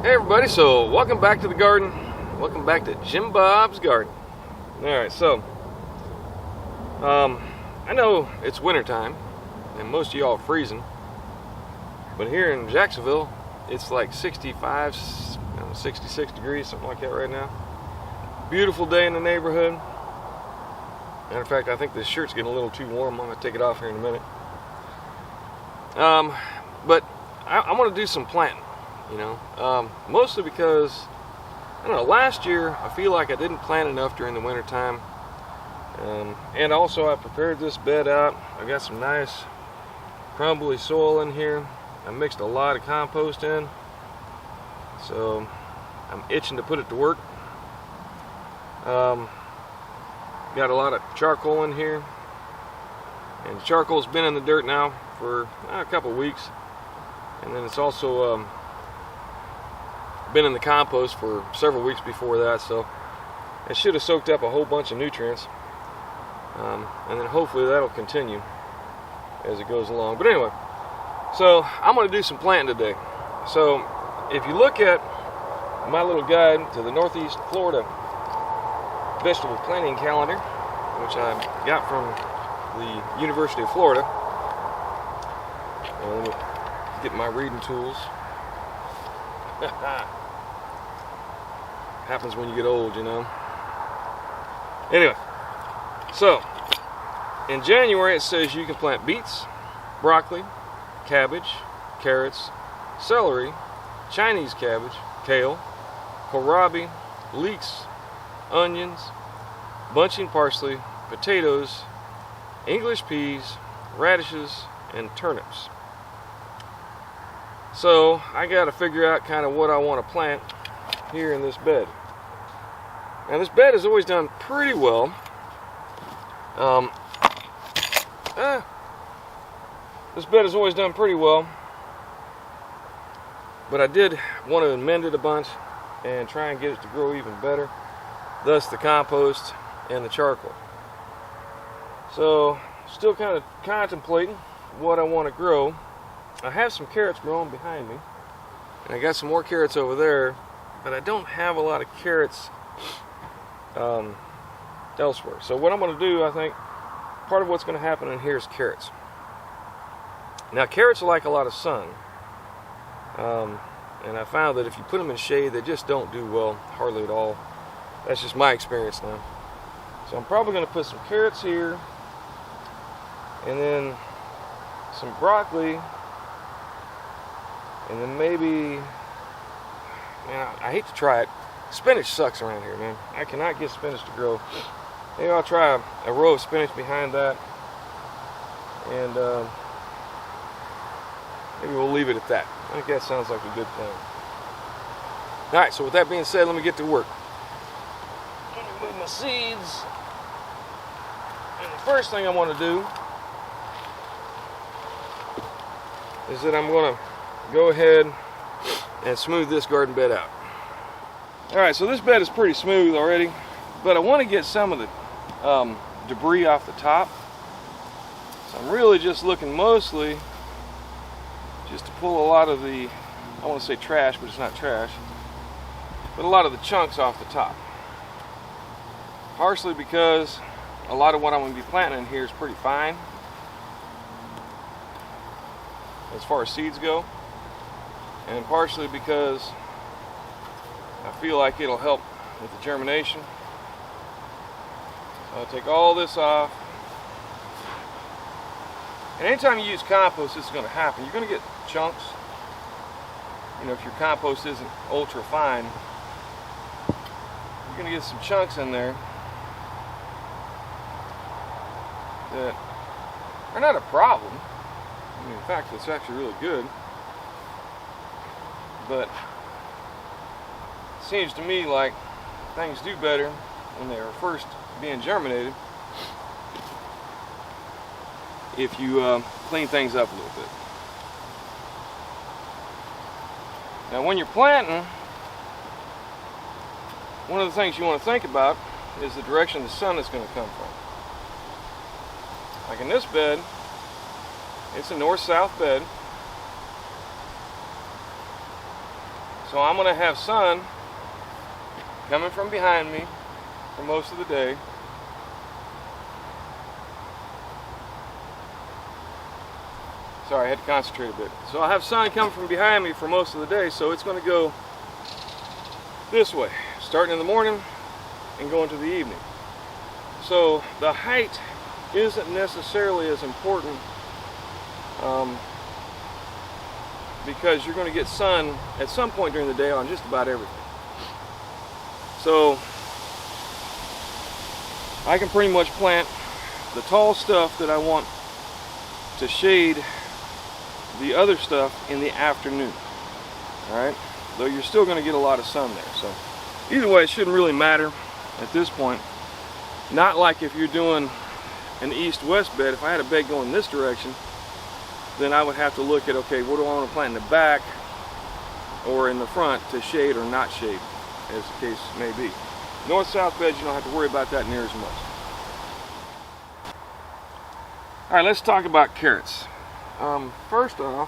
Hey everybody, so welcome back to the garden. Welcome back to Jim Bob's Garden. Alright, so I know it's winter time and most of y'all are freezing, but here in Jacksonville it's like 65, 66 degrees, something like that right now. Beautiful day in the neighborhood. Matter of fact, I think this shirt's getting a little too warm. I'm going to take it off here in a minute. But I want to do some planting, you know, mostly because, I don't know, last year I feel like I didn't plant enough during the winter time. And also I prepared this bed out. I got some nice crumbly soil in here. I mixed a lot of compost in, so I'm itching to put it to work. Got a lot of charcoal in here, and the charcoal's been in the dirt now for a couple weeks, and then it's also been in the compost for several weeks before that, so it should have soaked up a whole bunch of nutrients, and then hopefully that'll continue as it goes along. But anyway, so I'm going to do some planting today. So if you look at my little guide to the Northeast Florida vegetable planting calendar, which I got from the University of Florida. Let me get my reading tools. Happens when you get old, you know. Anyway, so in January it says you can plant beets, broccoli, cabbage, carrots, celery, Chinese cabbage, kale, kohlrabi, leeks, onions, bunching parsley, potatoes, English peas, radishes, and turnips. So I got to figure out kind of what I want to plant here in this bed. Now this bed has always done pretty well. This bed has always done pretty well, but I did want to amend it a bunch and try and get it to grow even better. Thus the compost and the charcoal. So still kind of contemplating what I want to grow. I have some carrots growing behind me, and I got some more carrots over there, but I don't have a lot of carrots elsewhere. So what I'm going to do, I think part of what's going to happen in here is carrots. Now carrots like a lot of sun, and I found that if you put them in shade they just don't do well, hardly at all. That's just my experience now. So I'm probably going to put some carrots here, and then some broccoli, and then maybe, man, I hate to try it. Spinach sucks around here, man. I cannot get spinach to grow. Maybe I'll try a row of spinach behind that, and maybe we'll leave it at that. I think that sounds like a good plan. Alright, so with that being said, let me get to work. Move my seeds, and the first thing I want to do is that I'm going to go ahead and smooth this garden bed out. Alright, so this bed is pretty smooth already, but I want to get some of the debris off the top, so I'm really just looking mostly just to pull a lot of the, I want to say trash, but it's not trash, but a lot of the chunks off the top. Partially because a lot of what I'm going to be planting in here is pretty fine as far as seeds go, and partially because I feel like it'll help with the germination. So I'll take all this off, and anytime you use compost this is going to happen. You're going to get chunks. You know, if your compost isn't ultra fine, you're going to get some chunks in there that are not a problem. I mean, in fact, it's actually really good. But it seems to me like things do better when they are first being germinated if you clean things up a little bit. Now when you're planting, one of the things you want to think about is the direction the sun is going to come from. Like in this bed, it's a north-south bed. So I'm going to have sun coming from behind me for most of the day. Sorry, I had to concentrate a bit. So I'll have sun coming from behind me for most of the day, so it's going to go this way, starting in the morning and going to the evening. So the height isn't necessarily as important because you're going to get sun at some point during the day on just about everything. So I can pretty much plant the tall stuff that I want to shade the other stuff in the afternoon. Alright? Though you're still going to get a lot of sun there. So either way, it shouldn't really matter at this point. Not like if you're doing an east-west bed. If I had a bed going this direction, then I would have to look at, okay, what do I want to plant in the back or in the front to shade or not shade, as the case may be. North-south beds, you don't have to worry about that near as much. Alright, let's talk about carrots. First off,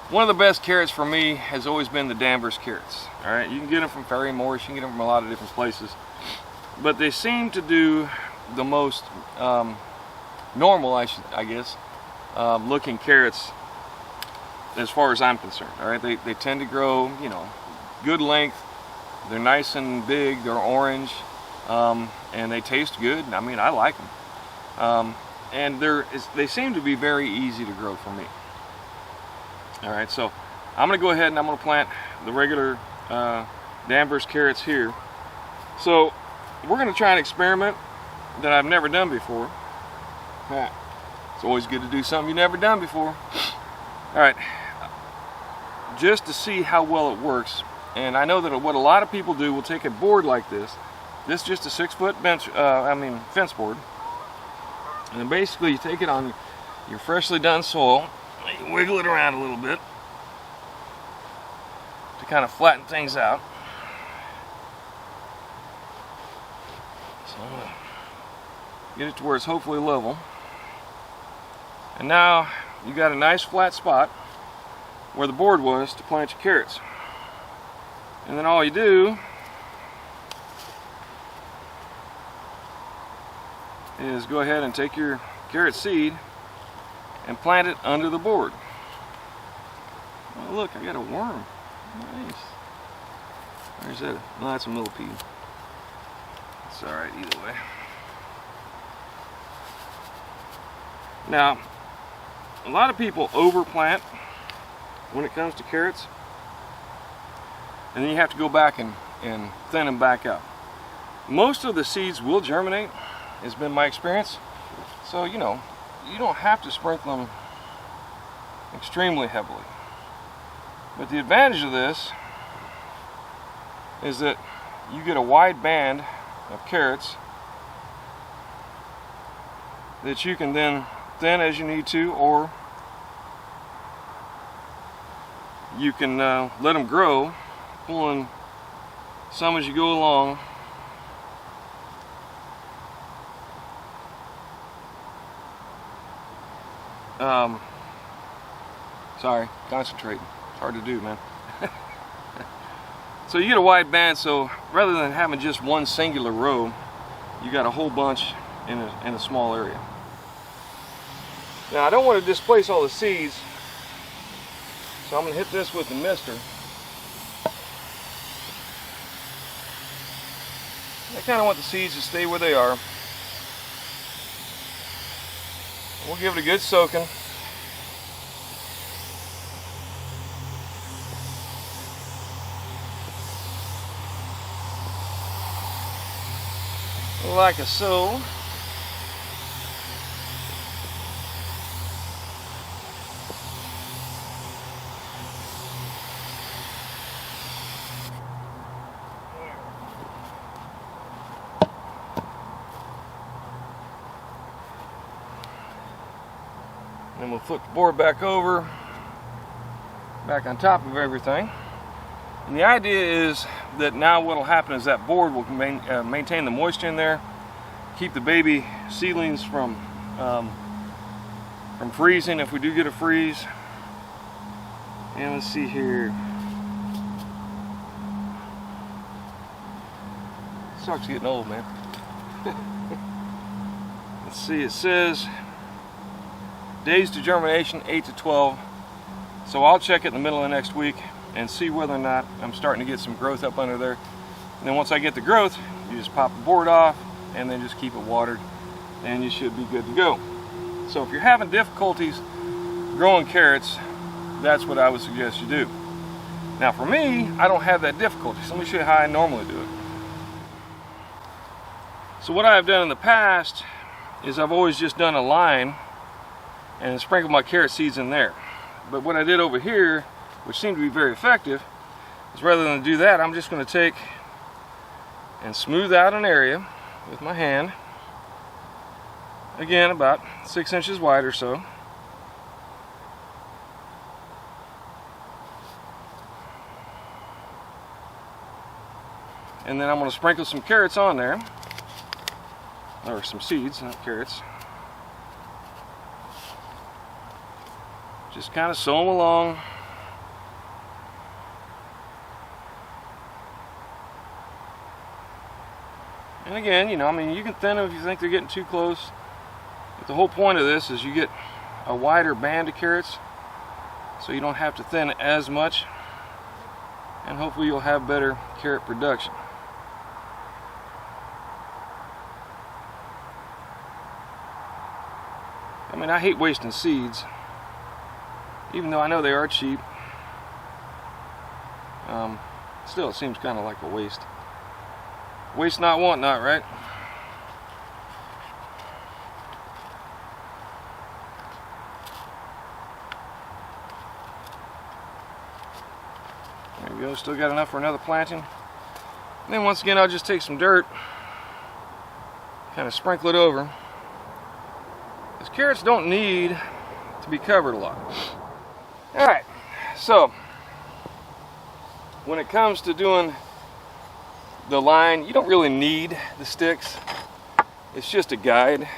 one of the best carrots for me has always been the Danvers carrots. Alright, you can get them from Ferry Morris, you can get them from a lot of different places. But they seem to do the most normal, I guess, looking carrots as far as I'm concerned. Alright, they tend to grow, you know, good length. They're nice and big, they're orange, and they taste good. I mean, I like them. And they seem to be very easy to grow for me. Alright, so I'm going to go ahead and I'm going to plant the regular Danvers carrots here. So we're going to try an experiment that I've never done before. It's always good to do something you've never done before. Alright, just to see how well it works. And I know that what a lot of people do will take a board like this. This is just a 6-foot fence board. And then basically you take it on your freshly done soil, you wiggle it around a little bit to kind of flatten things out. So I'm going to get it to where it's hopefully level. And now you got a nice flat spot where the board was to plant your carrots. And then all you do is go ahead and take your carrot seed and plant it under the board. Oh look, I got a worm. Nice. Where's that? No, that's a millipede. It's alright either way. Now, a lot of people overplant when it comes to carrots. And then you have to go back and thin them back out. Most of the seeds will germinate, has been my experience. So, you know, you don't have to sprinkle them extremely heavily. But the advantage of this is that you get a wide band of carrots that you can then thin as you need to, or you can let them grow, pulling some as you go along. Sorry, concentrating. It's hard to do, man. So you get a wide band, so rather than having just one singular row, you got a whole bunch in a small area. Now I don't want to displace all the seeds, so I'm going to hit this with the mister. I kind of want the seeds to stay where they are. We'll give it a good soaking. Like so. Then we'll flip the board back over, back on top of everything. And the idea is that now what will happen is that board will maintain the moisture in there, keep the baby seedlings from freezing if we do get a freeze. And let's see here. Sucks getting old, man. Let's see, it says days to germination 8 to 12. So I'll check it in the middle of next week and see whether or not I'm starting to get some growth up under there. And then once I get the growth, you just pop the board off and then just keep it watered and you should be good to go. So if you're having difficulties growing carrots, that's what I would suggest you do. Now for me, I don't have that difficulty, so let me show you how I normally do it. So what I've done in the past is I've always just done a line and sprinkled my carrot seeds in there. But what I did over here, which seemed to be very effective, is rather than do that, I'm just going to take and smooth out an area with my hand. Again, about 6 inches wide or so. And then I'm going to sprinkle some carrots on there, or some seeds, not carrots. Just kind of sow them along. And again, you know, I mean, you can thin them if you think they're getting too close. But the whole point of this is you get a wider band of carrots, so you don't have to thin it as much. And hopefully you'll have better carrot production. I mean, I hate wasting seeds, even though I know they are cheap. Still, it seems kind of like a waste. Waste not, want not, right? There we go, still got enough for another planting. And then once again, I'll just take some dirt, kind of sprinkle it over. Because carrots don't need to be covered a lot. Alright, so when it comes to doing the line, you don't really need the sticks. It's just a guide.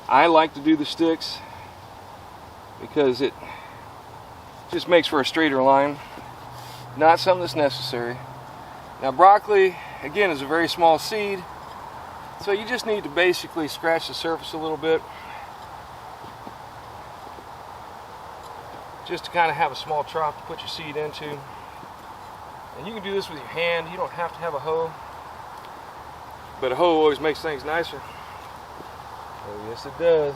I like to do the sticks because it just makes for a straighter line. Not something that's necessary. Now broccoli, again, is a very small seed, so you just need to basically scratch the surface a little bit, just to kind of have a small trough to put your seed into. And you can do this with your hand. You don't have to have a hoe, but a hoe always makes things nicer. Oh yes, it does.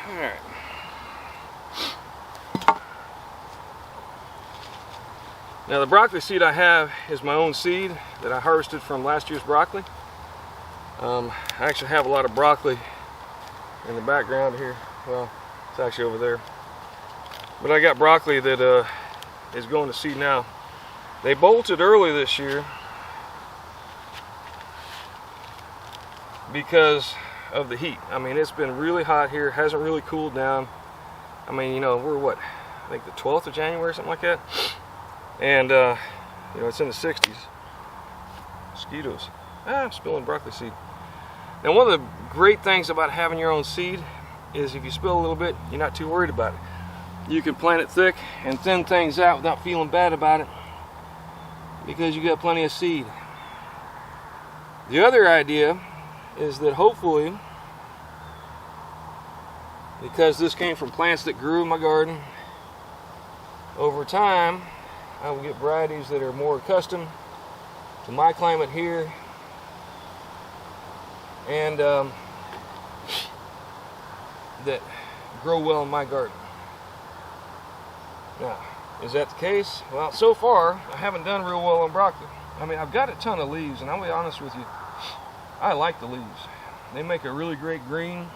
Alright. Now the broccoli seed I have is my own seed that I harvested from last year's broccoli. I actually have a lot of broccoli in the background here. Well, it's actually over there. But I got broccoli that is going to seed now. They bolted early this year because of the heat. I mean, it's been really hot here. Hasn't really cooled down. I mean, you know, we're what? I think the 12th of January or something like that. And, you know, it's in the 60s. Mosquitoes. I'm spilling broccoli seed. Now, one of the great things about having your own seed is if you spill a little bit, you're not too worried about it. You can plant it thick and thin things out without feeling bad about it because you got plenty of seed. The other idea is that hopefully, because this came from plants that grew in my garden, over time I will get varieties that are more accustomed to my climate here, and that grow well in my garden. Now, is that the case? Well, so far I haven't done real well on broccoli. I mean, I've got a ton of leaves, and I'll be honest with you, I like the leaves. They make a really great green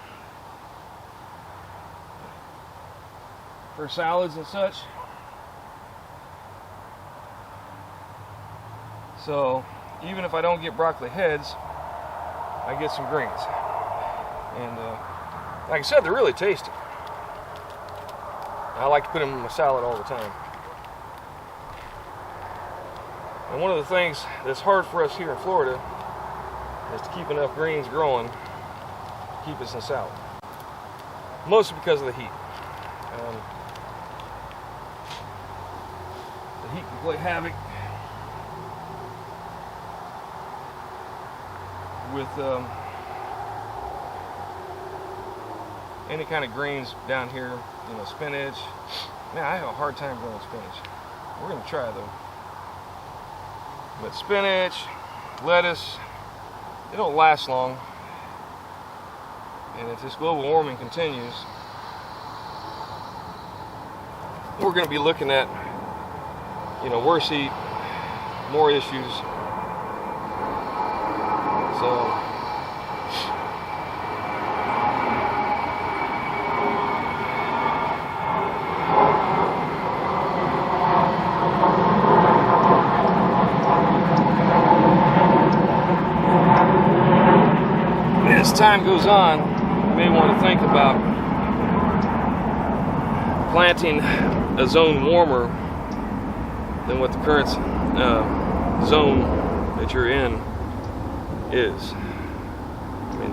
for salads and such. So even if I don't get broccoli heads, I get some greens. And like I said, they're really tasty. I like to put them in my salad all the time. And one of the things that's hard for us here in Florida is to keep enough greens growing to keep us in salad. mostly because of the heat. The heat can play havoc with any kind of greens down here. You know, spinach. Man, I have a hard time growing spinach. We're gonna try though. But spinach, lettuce, they don't last long. And if this global warming continues, we're going to be looking at, you know, worse heat, more issues. So as time goes on, you may want to think about planting a zone warmer than what the current zone that you're in is. I mean,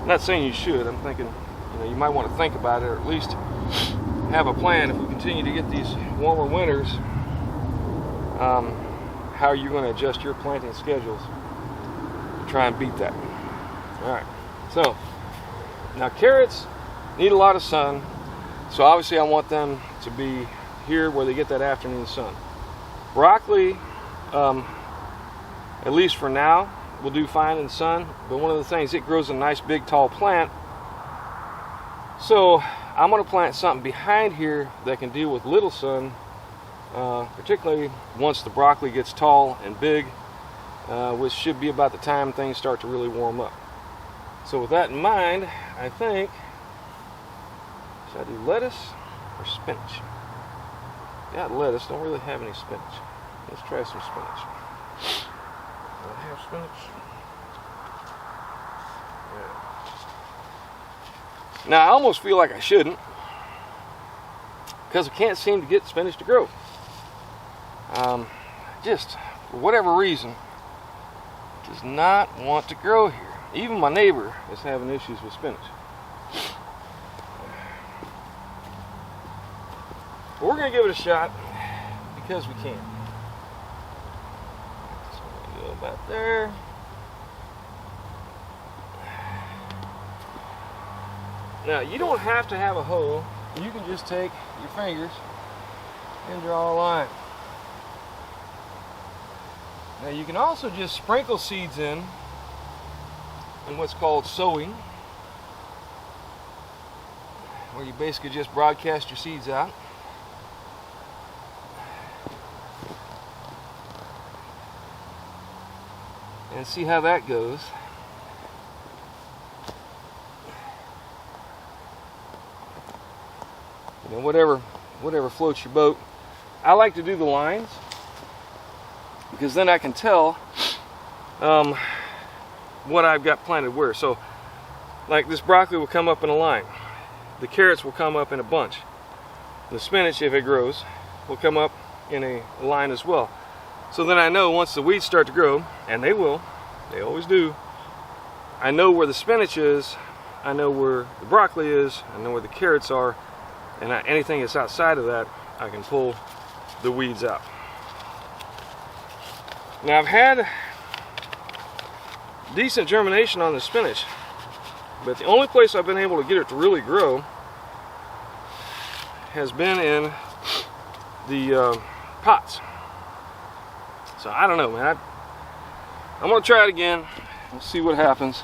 I'm not saying you should. I'm thinking, you know, you might want to think about it, or at least have a plan. If we continue to get these warmer winters, how are you going to adjust your planting schedules to try and beat that? All right. So now carrots need a lot of sun, so obviously I want them to be here where they get that afternoon sun. Broccoli, at least for now, will do fine in the sun, but one of the things, it grows a nice big tall plant, so I'm going to plant something behind here that can deal with little sun, particularly once the broccoli gets tall and big, which should be about the time things start to really warm up. So with that in mind, I think, should I do lettuce or spinach? Got lettuce, don't really have any spinach. Let's try some spinach. Do I have spinach? Yeah. Now I almost feel like I shouldn't, because I can't seem to get spinach to grow. Just for whatever reason, does not want to grow here. Even my neighbor is having issues with spinach. But we're going to give it a shot because we can. So I'm going to go about there. Now, you don't have to have a hoe. You can just take your fingers and draw a line. Now, you can also just sprinkle seeds in what's called sowing, where you basically just broadcast your seeds out. And see how that goes. You know, whatever floats your boat. I like to do the lines because then I can tell what I've got planted where. So like this broccoli will come up in a line, the carrots will come up in a bunch, the spinach, if it grows, will come up in a line as well. So then I know once the weeds start to grow, and they will, they always do, I know where the spinach is, I know where the broccoli is, I know where the carrots are, and anything that's outside of that, I can pull the weeds out. Now I've had decent germination on the spinach, but the only place I've been able to get it to really grow has been in the pots. So I don't know, man. I'm gonna try it again. We'll see what happens.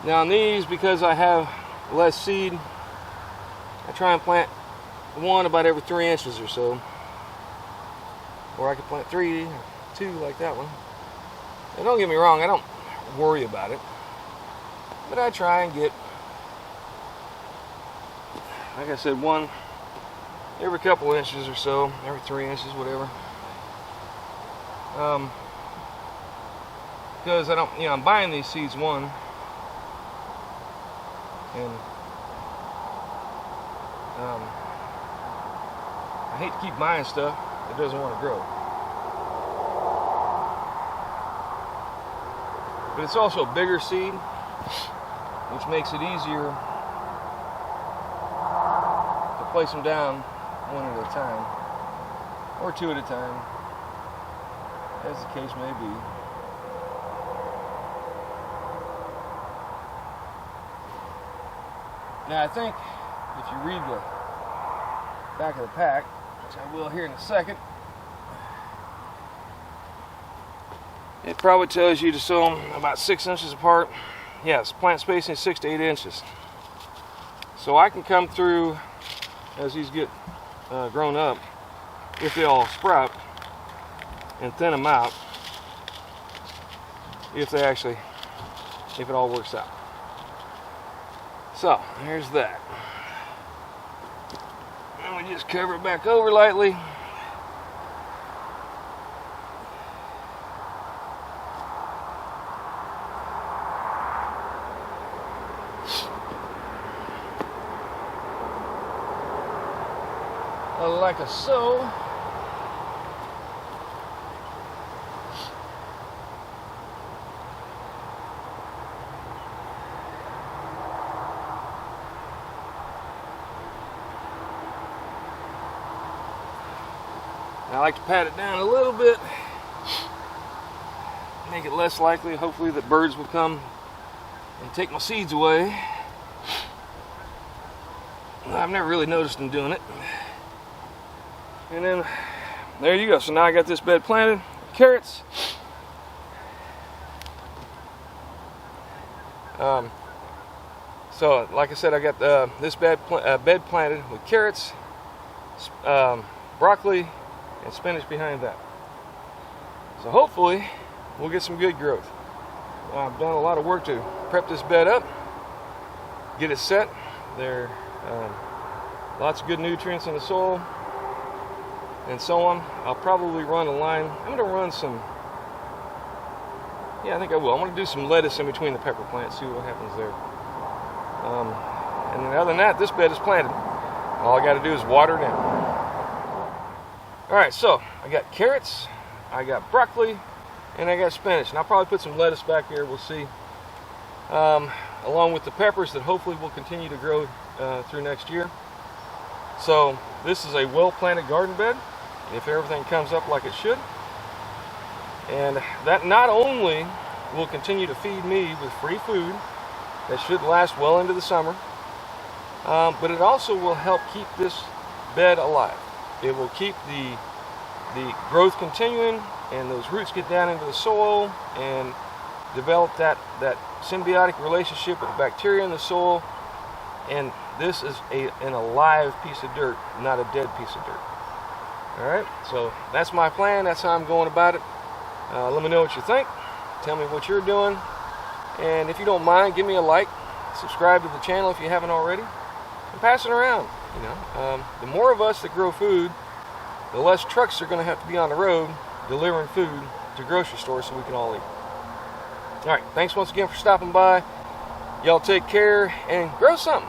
Now on these, because I have less seed, I try and plant one about every 3 inches or so, or I could plant 3 or 2 like that one. Now don't get me wrong, I don't worry about it, but I try and get, like I said, one every couple inches or so, every 3 inches, whatever. Because I don't, you know, I'm buying these seeds one, and I hate to keep buying stuff that doesn't want to grow. but it's also a bigger seed, which makes it easier to place them down one at a time, or two at a time, as the case may be. Now I think if you read the back of the pack, which I will here in a second, it probably tells you to sow them about 6 inches apart. Yes, plant spacing is 6 to 8 inches. So I can come through as these get grown up, if they all sprout, and thin them out if it all works out. So here's that. And we just cover it back over lightly. Like so. I like to pat it down a little bit, make it less likely, hopefully, that birds will come and take my seeds away. I've never really noticed them doing it. And then there you go. So now I got this bed planted, carrots. So like I said, I got this bed planted with carrots, broccoli, and spinach behind that. So hopefully we'll get some good growth. I've done a lot of work to prep this bed up, get it set. There lots of good nutrients in the soil, and so on. I'll probably run a line. I'm going to run some, I think I will. I'm going to do some lettuce in between the pepper plants, see what happens there. And then other than that, this bed is planted. All I got to do is water it in. Alright, so I got carrots, I got broccoli, and I got spinach. And I'll probably put some lettuce back here, we'll see. Along with the peppers that hopefully will continue to grow through next year. So this is a well-planted garden bed, if everything comes up like it should. And that not only will continue to feed me with free food that should last well into the summer, but it also will help keep this bed alive. It will keep the growth continuing, and those roots get down into the soil and develop that symbiotic relationship with the bacteria in the soil. And this is an alive piece of dirt, not a dead piece of dirt. Alright, so that's my plan. That's how I'm going about it. Let me know what you think. Tell me what you're doing. And if you don't mind, give me a like. Subscribe to the channel if you haven't already. And pass it around. You know, the more of us that grow food, the less trucks are going to have to be on the road delivering food to grocery stores so we can all eat. Alright, thanks once again for stopping by. Y'all take care and grow something.